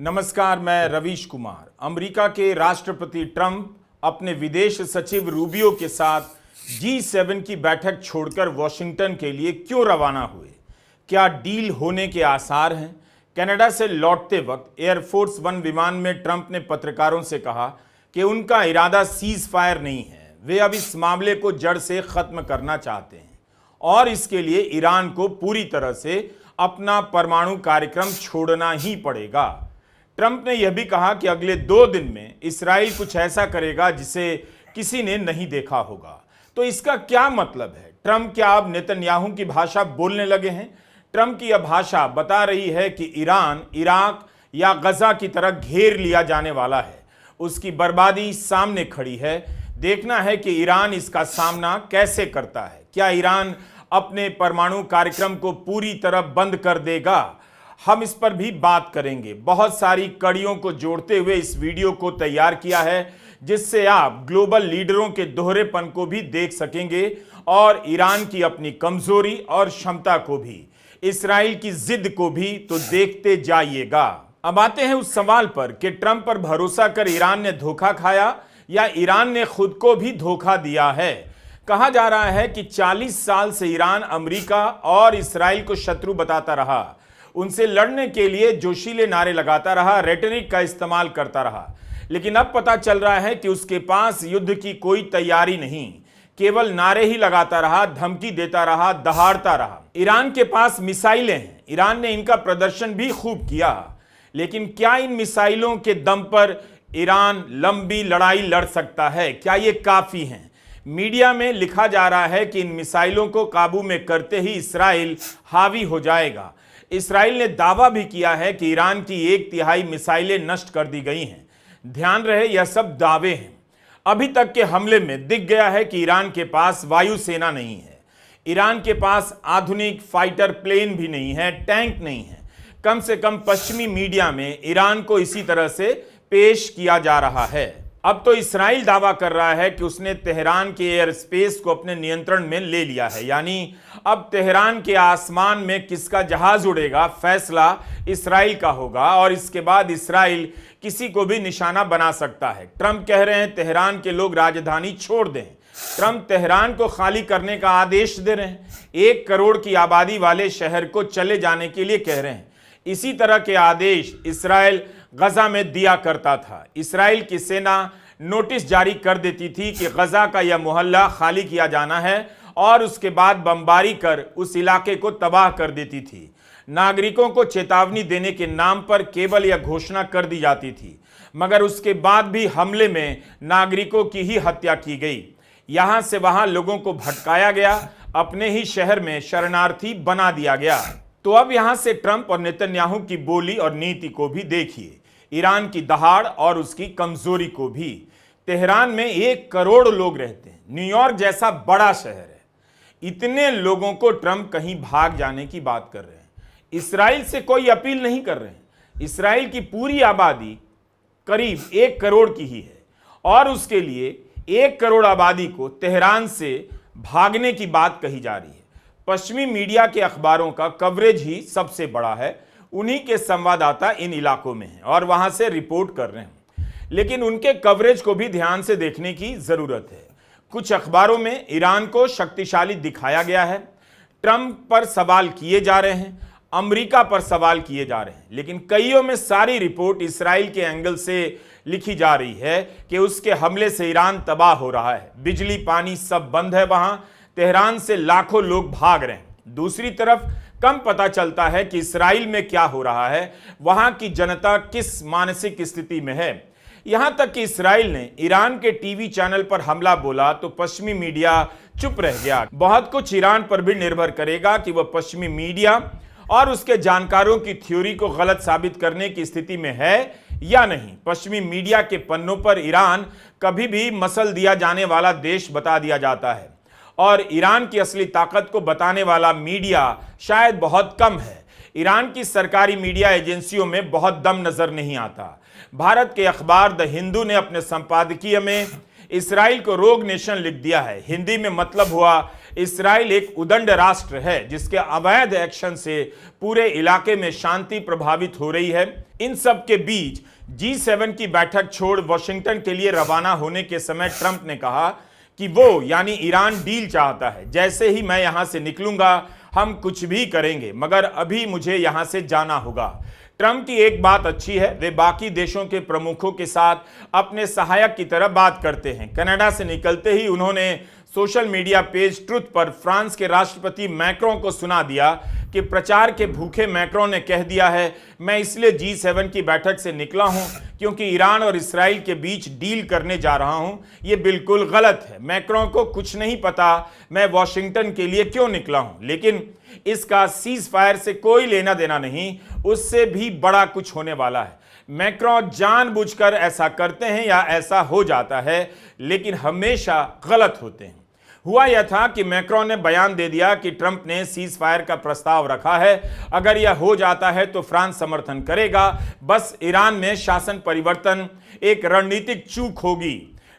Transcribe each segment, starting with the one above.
नमस्कार, मैं रवीश कुमार। अमेरिका के राष्ट्रपति ट्रंप अपने विदेश सचिव रूबियो के साथ G7 की बैठक छोड़कर वॉशिंगटन के लिए क्यों रवाना हुए? क्या डील होने के आसार हैं? कनाडा से लौटते वक्त एयरफोर्स वन विमान में ट्रंप ने पत्रकारों से कहा कि उनका इरादा सीज फायर नहीं है, वे अब इस मामले को जड़ से खत्म करना चाहते हैं और इसके लिए ईरान को पूरी तरह से अपना परमाणु कार्यक्रम छोड़ना ही पड़ेगा। ट्रंप ने यह भी कहा कि अगले 2 दिन में इस्राइल कुछ ऐसा करेगा जिसे किसी ने नहीं देखा होगा। तो इसका क्या मतलब है? ट्रंप क्या अब नेतन्याहू की भाषा बोलने लगे हैं? ट्रंप की यह भाषा बता रही है कि ईरान इराक या गजा की तरह घेर लिया जाने वाला है, उसकी बर्बादी सामने खड़ी है। देखना है कि ईरान इसका सामना कैसे करता है। क्या ईरान अपने परमाणु कार्यक्रम को पूरी तरह बंद कर देगा? हम इस पर भी बात करेंगे। बहुत सारी कड़ियों को जोड़ते हुए इस वीडियो को तैयार किया है, जिससे आप ग्लोबल लीडरों के दोहरेपन को भी देख सकेंगे और ईरान की अपनी कमजोरी और क्षमता को भी, इस्राइल की जिद को भी तो देखते जाइएगा। अब आते हैं उस सवाल पर कि ट्रंप पर भरोसा कर ईरान ने धोखा खाया या ईरान ने खुद को भी धोखा दिया है। कहा जा रहा है कि 40 साल से ईरान अमेरिका और इस्राइल को शत्रु बताता रहा, उनसे लड़ने के लिए जोशीले नारे लगाता रहा, रेटरिक का इस्तेमाल करता रहा, लेकिन अब पता चल रहा है कि उसके पास युद्ध की कोई तैयारी नहीं, केवल नारे ही लगाता रहा, धमकी देता रहा, दहाड़ता रहा। ईरान के पास मिसाइलें हैं, ईरान ने इनका प्रदर्शन भी खूब किया, लेकिन क्या इन मिसाइलों के दम पर ईरान लंबी लड़ाई लड़ सकता है? क्या ये काफी हैं? मीडिया में लिखा जा रहा है कि इन मिसाइलों को काबू में करते ही इस्राइल हावी हो जाएगा। इस्राइल ने दावा भी किया है कि ईरान की 1/3 मिसाइलें नष्ट कर दी गई हैं। ध्यान रहे, यह सब दावे हैं। अभी तक के हमले में दिख गया है कि ईरान के पास वायुसेना नहीं है, ईरान के पास आधुनिक फाइटर प्लेन भी नहीं है, टैंक नहीं है। कम से कम पश्चिमी मीडिया में ईरान को इसी तरह से पेश किया जा रहा है। अब तो इस्राइल दावा कर रहा है कि उसने तेहरान के एयर स्पेस को अपने नियंत्रण में ले लिया है, यानी अब तेहरान के आसमान में किसका जहाज उड़ेगा फैसला इस्राइल का होगा और इसके बाद इस्राइल किसी को भी निशाना बना सकता है। ट्रंप कह रहे हैं तेहरान के लोग राजधानी छोड़ दें। ट्रंप तेहरान को खाली करने का आदेश दे रहे हैं। 1 करोड़ की आबादी वाले शहर को चले जाने के लिए कह रहे हैं। इसी तरह के आदेश इस्राइल गजा में दिया करता था। इस्राइल की सेना नोटिस जारी कर देती थी कि गजा का यह मोहल्ला खाली किया जाना है और उसके बाद बमबारी कर उस इलाके को तबाह कर देती थी। नागरिकों को चेतावनी देने के नाम पर केवल यह घोषणा कर दी जाती थी, मगर उसके बाद भी हमले में नागरिकों की ही हत्या की गई। यहां से वहां लोगों को भटकाया गया, अपने ही शहर में शरणार्थी बना दिया गया। तो अब यहां से ट्रंप और नेतन्याहू की बोली और नीति को भी देखिए, ईरान की दहाड़ और उसकी कमजोरी को भी। तेहरान में 1 करोड़ लोग रहते हैं, न्यूयॉर्क जैसा बड़ा शहर है। इतने लोगों को ट्रंप कहीं भाग जाने की बात कर रहे हैं। इस्राइल से कोई अपील नहीं कर रहे हैं। इस्राइल की पूरी आबादी करीब 1 करोड़ की ही है और उसके लिए 1 करोड़ आबादी को तेहरान से भागने की बात कही जा रही है। पश्चिमी मीडिया के अखबारों का कवरेज ही सबसे बड़ा है, उन्हीं के संवाददाता इन इलाकों में हैं और वहां से रिपोर्ट कर रहे हैं, लेकिन उनके कवरेज को भी ध्यान से देखने की जरूरत है। कुछ अखबारों में ईरान को शक्तिशाली दिखाया गया है, ट्रंप पर सवाल किए जा रहे हैं, अमेरिका पर सवाल किए जा रहे हैं, लेकिन कईयों में सारी रिपोर्ट इस्राइल के एंगल से लिखी जा रही है कि उसके हमले से ईरान तबाह हो रहा है, बिजली पानी सब बंद है, वहां तेहरान से लाखों लोग भाग रहे हैं। दूसरी तरफ कम पता चलता है कि इस्राइल में क्या हो रहा है, वहां की जनता किस मानसिक स्थिति में है। यहां तक कि इस्राइल ने ईरान के टीवी चैनल पर हमला बोला तो पश्चिमी मीडिया चुप रह गया। बहुत कुछ ईरान पर भी निर्भर करेगा कि वह पश्चिमी मीडिया और उसके जानकारों की थ्योरी को गलत साबित करने की स्थिति में है या नहीं। पश्चिमी मीडिया के पन्नों पर ईरान कभी भी मसल दिया जाने वाला देश बता दिया जाता है और ईरान की असली ताकत को बताने वाला मीडिया शायद बहुत कम है। ईरान की सरकारी मीडिया एजेंसियों में बहुत दम नजर नहीं आता। भारत के अखबार द हिंदू ने अपने संपादकीय में इस्राइल को रोग नेशन लिख दिया है। हिंदी में मतलब हुआ इस्राइल एक उदंड राष्ट्र है जिसके अवैध एक्शन से पूरे इलाके में शांति प्रभावित हो रही है। इन सब के बीच G7 की बैठक छोड़ वॉशिंगटन के लिए रवाना होने के समय ट्रंप ने कहा कि वो यानी ईरान डील चाहता है। जैसे ही मैं यहां से निकलूंगा हम कुछ भी करेंगे, मगर अभी मुझे यहां से जाना होगा। ट्रंप की एक बात अच्छी है, वे बाकी देशों के प्रमुखों के साथ अपने सहायक की तरह बात करते हैं। कनाडा से निकलते ही उन्होंने सोशल मीडिया पेज ट्रुथ पर फ्रांस के राष्ट्रपति मैक्रों को सुना दिया कि प्रचार के भूखे मैक्रों ने कह दिया है, मैं इसलिए G7 की बैठक से निकला हूं क्योंकि ईरान और इसराइल के बीच डील करने जा रहा हूं। यह बिल्कुल गलत है। मैक्रों को कुछ नहीं पता मैं वॉशिंगटन के लिए क्यों निकला हूं, लेकिन इसका सीज फायर से कोई लेना देना नहीं, उससे भी बड़ा कुछ होने वाला है। मैक्रों जानबूझकर ऐसा करते हैं या ऐसा हो जाता है, लेकिन हमेशा गलत होते हैं। हुआ यह था कि मैक्रों ने बयान दे दिया कि ट्रंप ने सीज फायर का प्रस्ताव रखा है, अगर यह हो जाता है तो फ्रांस समर्थन करेगा। बस ईरान में शासन परिवर्तन एक रणनीतिक चूक होगी।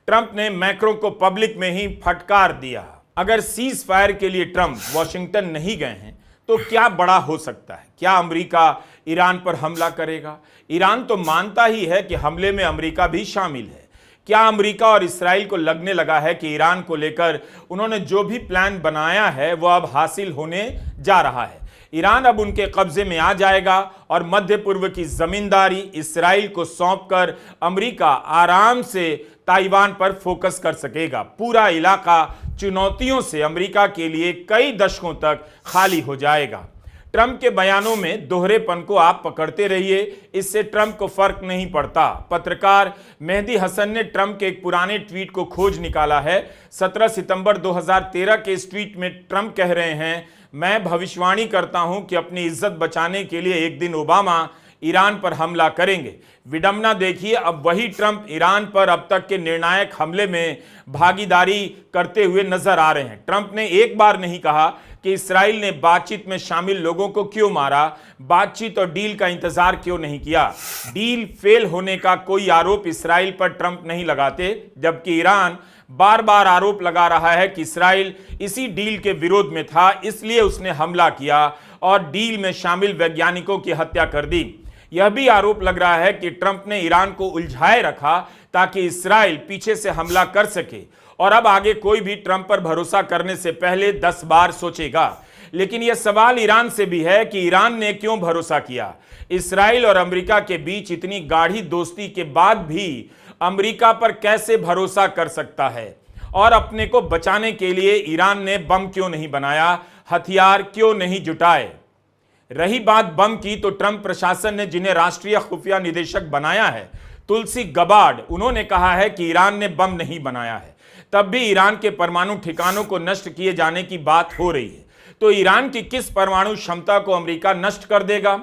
ट्रंप ने मैक्रों को पब्लिक में ही फटकार दिया। अगर सीज फायर के लिए ट्रंप वॉशिंगटन नहीं गए हैं तो क्या बड़ा हो सकता है? क्या अमेरिका ईरान पर हमला करेगा? ईरान तो मानता ही है कि हमले में अमेरिका भी शामिल है। क्या अमेरिका और इसराइल को लगने लगा है कि ईरान को लेकर उन्होंने जो भी प्लान बनाया है वो अब हासिल होने जा रहा है? ईरान अब उनके कब्जे में आ जाएगा और मध्य पूर्व की जमींदारी इसराइल को सौंपकर अमेरिका आराम से ताइवान पर फोकस कर सकेगा। पूरा इलाका चुनौतियों से अमेरिका के लिए कई दशकों तक खाली हो जाएगा। ट्रंप के बयानों में दोहरेपन को आप पकड़ते रहिए, इससे ट्रंप को फर्क नहीं पड़ता। पत्रकार मेहदी हसन ने ट्रंप के एक पुराने ट्वीट को खोज निकाला है। 17 सितंबर 2013 के इस ट्वीट में ट्रंप कह रहे हैं, मैं भविष्यवाणी करता हूं कि अपनी इज्जत बचाने के लिए एक दिन ओबामा ईरान पर हमला करेंगे। विडंबना देखिए, अब वही ट्रंप ईरान पर अब तक के निर्णायक हमले में भागीदारी करते हुए नजर आ रहे हैं। ट्रंप ने एक बार नहीं कहा कि इसराइल ने बातचीत में शामिल लोगों को क्यों मारा, बातचीत और डील का इंतजार क्यों नहीं किया। डील फेल होने का कोई आरोप इसराइल पर ट्रंप नहीं लगाते, जबकि ईरान बार बार आरोप लगा रहा है कि इसराइल इसी डील के विरोध में था, इसलिए उसने हमला किया और डील में शामिल वैज्ञानिकों की हत्या कर दी। यह भी आरोप लग रहा है कि ट्रंप ने ईरान को उलझाए रखा ताकि इसराइल पीछे से हमला कर सके और अब आगे कोई भी ट्रंप पर भरोसा करने से पहले 10 बार सोचेगा। लेकिन यह सवाल ईरान से भी है कि ईरान ने क्यों भरोसा किया। इसराइल और अमेरिका के बीच इतनी गाढ़ी दोस्ती के बाद भी अमेरिका पर कैसे भरोसा कर सकता है? और अपने को बचाने के लिए ईरान ने बम क्यों नहीं बनाया, हथियार क्यों नहीं जुटाए? रही बात बम की, तो ट्रंप प्रशासन ने जिन्हें राष्ट्रीय खुफिया निदेशक बनाया है, तुलसी गबार्ड, उन्होंने कहा है कि ईरान ने बम नहीं बनाया है। तब भी ईरान के परमाणु ठिकानों को नष्ट किए जाने की बात हो रही है। तो ईरान की किस परमाणु क्षमता को अमेरिका नष्ट कर देगा?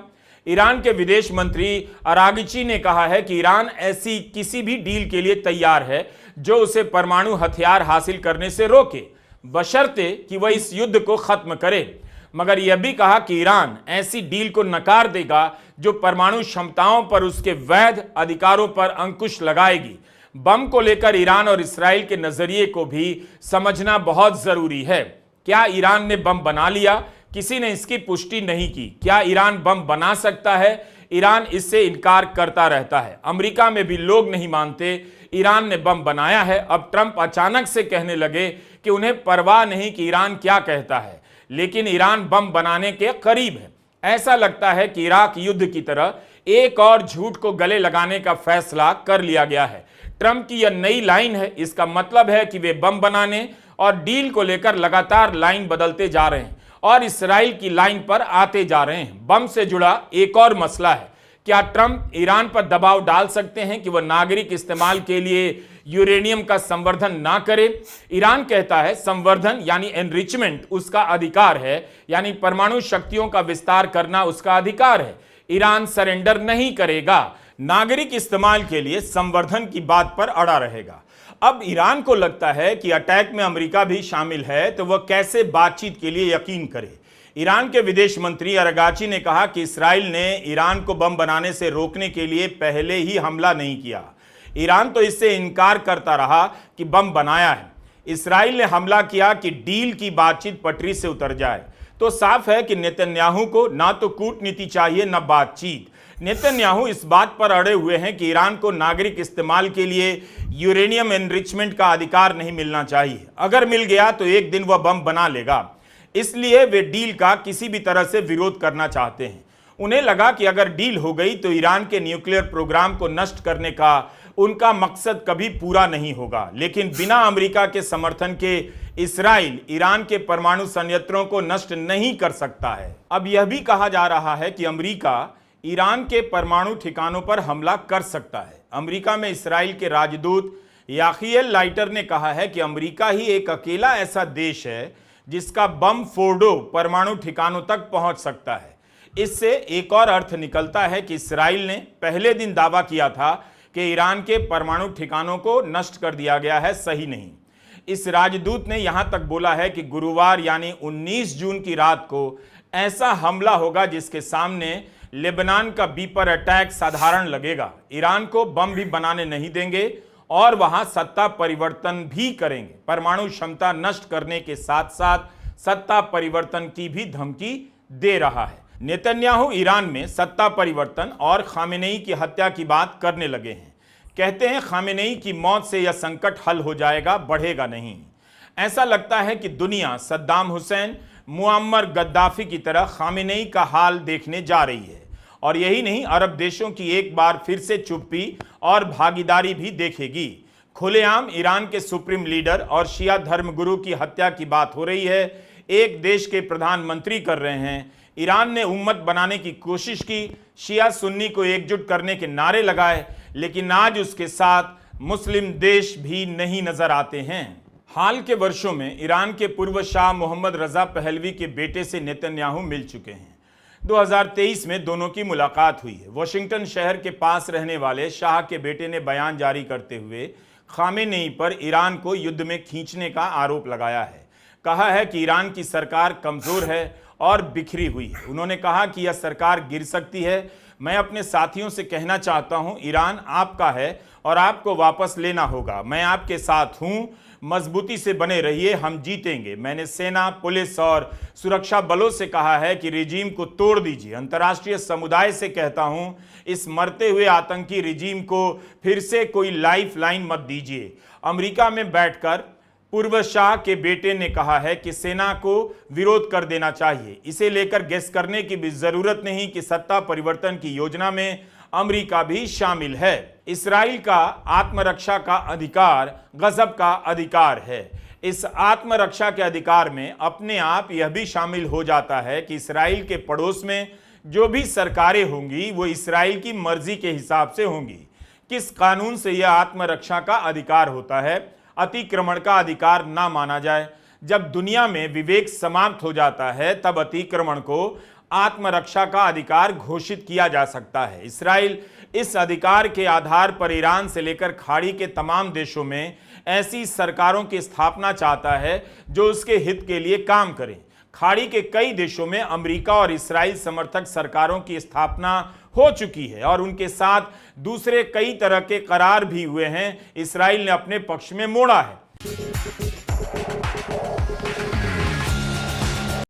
ईरान के विदेश मंत्री अरागिची ने कहा है कि ईरान ऐसी किसी भी डील के लिए तैयार है जो उसे परमाणु हथियार हासिल करने से रोके, बशर्ते कि वह इस युद्ध को खत्म करे। मगर यह भी कहा कि ईरान ऐसी डील को नकार देगा जो परमाणु क्षमताओं पर उसके वैध अधिकारों पर अंकुश लगाएगी। बम को लेकर ईरान और इसराइल के नजरिए को भी समझना बहुत जरूरी है। क्या ईरान ने बम बना लिया? किसी ने इसकी पुष्टि नहीं की। क्या ईरान बम बना सकता है? ईरान इससे इनकार करता रहता है। अमेरिका में भी लोग नहीं मानते ईरान ने बम बनाया है। अब ट्रंप अचानक से कहने लगे कि उन्हें परवाह नहीं कि ईरान क्या कहता है, लेकिन ईरान बम बनाने के करीब है। ऐसा लगता है कि इराक युद्ध की तरह एक और झूठ को गले लगाने का फैसला कर लिया गया है। ट्रंप की यह नई लाइन है। इसका मतलब है कि वे बम बनाने और डील को लेकर लगातार लाइन बदलते जा रहे हैं और इसराइल की लाइन पर आते जा रहे हैं। बम से जुड़ा एक और मसला है, क्या ट्रंप ईरान पर दबाव डाल सकते हैं कि वह नागरिक इस्तेमाल के लिए यूरेनियम का संवर्धन ना करे? ईरान कहता है संवर्धन यानी एनरिचमेंट उसका अधिकार है, यानी परमाणु शक्तियों का विस्तार करना उसका अधिकार है। ईरान सरेंडर नहीं करेगा, नागरिक इस्तेमाल के लिए संवर्धन की बात पर अड़ा रहेगा। अब ईरान को लगता है कि अटैक में अमेरिका भी शामिल है, तो वह कैसे बातचीत के लिए यकीन करे। ईरान के विदेश मंत्री अरागाची ने कहा कि इसराइल ने ईरान को बम बनाने से रोकने के लिए पहले ही हमला नहीं किया। ईरान तो इससे इनकार करता रहा कि बम बनाया है। इसराइल ने हमला किया कि डील की बातचीत पटरी से उतर जाए। तो साफ है कि नेतन्याहू को ना तो कूटनीति चाहिए न बातचीत। नेतन्याहू इस बात पर अड़े हुए हैं कि ईरान को नागरिक इस्तेमाल के लिए यूरेनियम एनरिचमेंट का अधिकार नहीं मिलना चाहिए। अगर मिल गया तो एक दिन वह बम बना लेगा। इसलिए वे डील का किसी भी तरह से विरोध करना चाहते हैं। उन्हें लगा कि अगर डील हो गई तो ईरान के न्यूक्लियर प्रोग्राम को नष्ट करने का उनका मकसद कभी पूरा नहीं होगा। लेकिन बिना अमेरिका के समर्थन के इस्राइल ईरान के परमाणु संयंत्रों को नष्ट नहीं कर सकता है। अब यह भी कहा जा रहा है कि अमेरिका ईरान के परमाणु ठिकानों पर हमला कर सकता है। अमेरिका में इस्राइल के राजदूत याखिएल लाइटर ने कहा है कि अमेरिका ही एक अकेला ऐसा देश है जिसका बम फोर्डो परमाणु ठिकानों तक पहुंच सकता है। इससे एक और अर्थ निकलता है कि इस्राइल ने पहले दिन दावा किया था कि ईरान के परमाणु ठिकानों को नष्ट कर दिया गया है, सही नहीं। इस राजदूत ने यहां तक बोला है कि गुरुवार यानी 19 जून की रात को ऐसा हमला होगा जिसके सामने लेबनान का बीपर अटैक साधारण लगेगा। ईरान को बम भी बनाने नहीं देंगे और वहां सत्ता परिवर्तन भी करेंगे। परमाणु क्षमता नष्ट करने के साथ साथ सत्ता परिवर्तन की भी धमकी दे रहा है। नेतन्याहू ईरान में सत्ता परिवर्तन और खामेनेई की हत्या की बात करने लगे हैं। कहते हैं खामेनेई की मौत से यह संकट हल हो जाएगा, बढ़ेगा नहीं। ऐसा लगता है कि दुनिया सद्दाम हुसैन, मुअम्मर गद्दाफी की तरह खामेनेई का हाल देखने जा रही है। और यही नहीं, अरब देशों की एक बार फिर से चुप्पी और भागीदारी भी देखेगी। खुलेआम ईरान के सुप्रीम लीडर और शिया धर्मगुरु की हत्या की बात हो रही है। एक देश के प्रधानमंत्री कर रहे हैं। ईरान ने उम्मत बनाने की कोशिश की, शिया सुन्नी को एकजुट करने के नारे लगाए, लेकिन आज उसके साथ मुस्लिम देश भी नहीं नजर आते हैं। हाल के वर्षों में ईरान के पूर्व शाह मोहम्मद रजा पहलवी के बेटे से नेतन्याहू मिल चुके हैं। 2023 में दोनों की मुलाकात हुई है। वॉशिंगटन शहर के पास रहने वाले शाह के बेटे ने बयान जारी करते हुए खामेनेई पर ईरान को युद्ध में खींचने का आरोप लगाया है। कहा है कि ईरान की सरकार कमजोर है और बिखरी हुई है। उन्होंने कहा कि यह सरकार गिर सकती है। मैं अपने साथियों से कहना चाहता हूं, ईरान आपका है और आपको वापस लेना होगा। मैं आपके साथ हूं, मजबूती से बने रहिए, हम जीतेंगे। मैंने सेना, पुलिस और सुरक्षा बलों से कहा है कि रिजीम को तोड़ दीजिए। अंतर्राष्ट्रीय समुदाय से कहता हूं, इस मरते हुए आतंकी रिजीम को फिर से कोई लाइफ लाइन मत दीजिए। अमेरिका में बैठकर पूर्व शाह के बेटे ने कहा है कि सेना को विरोध कर देना चाहिए। इसे लेकर गेस करने की भी जरूरत नहीं कि सत्ता परिवर्तन की योजना में अमेरिका भी शामिल है। इस्राइल का आत्मरक्षा का अधिकार गजब का अधिकार है। इस आत्मरक्षा के अधिकार में अपने आप यह भी शामिल हो जाता है कि इस्राइल के पड़ोस में जो भी सरकारें होंगी वो इस्राइल की मर्जी के हिसाब से होंगी। किस कानून से यह आत्मरक्षा का अधिकार होता है? अतिक्रमण का अधिकार ना माना जाए। जब दुनिया में विवेक समाप्त हो जाता है तब अतिक्रमण को आत्मरक्षा का अधिकार घोषित किया जा सकता है। इस्राइल इस अधिकार के आधार पर ईरान से लेकर खाड़ी के तमाम देशों में ऐसी सरकारों की स्थापना चाहता है जो उसके हित के लिए काम करें। खाड़ी के कई देशों में अमेरिका और इस्राइल समर्थक सरकारों की स्थापना हो चुकी है और उनके साथ दूसरे कई तरह के करार भी हुए हैं। इस्राइल ने अपने पक्ष में मोड़ा है।